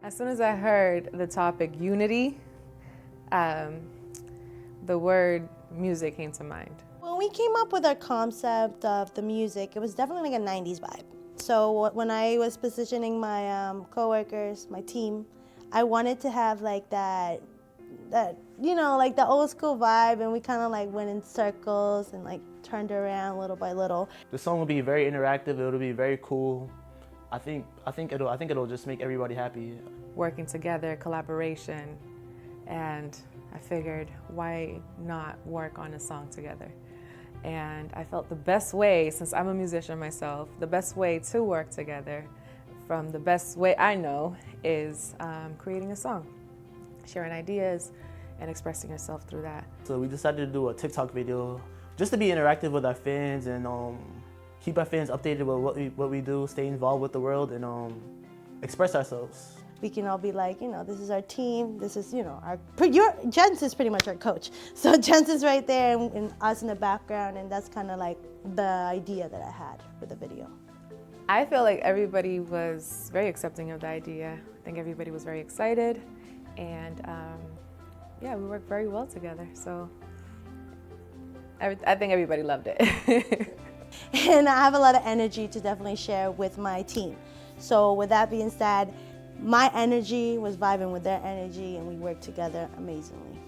As soon as I heard the topic unity, um, the word music came to mind. When we came up with our concept of the music, it was definitely like a 90s vibe. So when I was positioning my coworkers, my team, I wanted to have like that like the old school vibe, and we kind of like went in circles and like turned around little by little. The song will be very interactive. It'll be very cool. I think it'll just make everybody happy. Working together, collaboration, and I figured why not work on a song together? And I felt the best way, since I'm a musician myself, the best way to work together from the best way I know is creating a song, sharing ideas and expressing yourself through that. So we decided to do a TikTok video just to be interactive with our fans and keep our fans updated with what we do, stay involved with the world, and express ourselves. We can all be like, this is our team. This is, Jens is pretty much our coach. So Jens is right there and us in the background, and that's kind of like the idea that I had with the video. I feel like everybody was very accepting of the idea. I think everybody was very excited, and yeah, we worked very well together. So I think everybody loved it. And I have a lot of energy to definitely share with my team. So with that being said, my energy was vibing with their energy, and we worked together amazingly.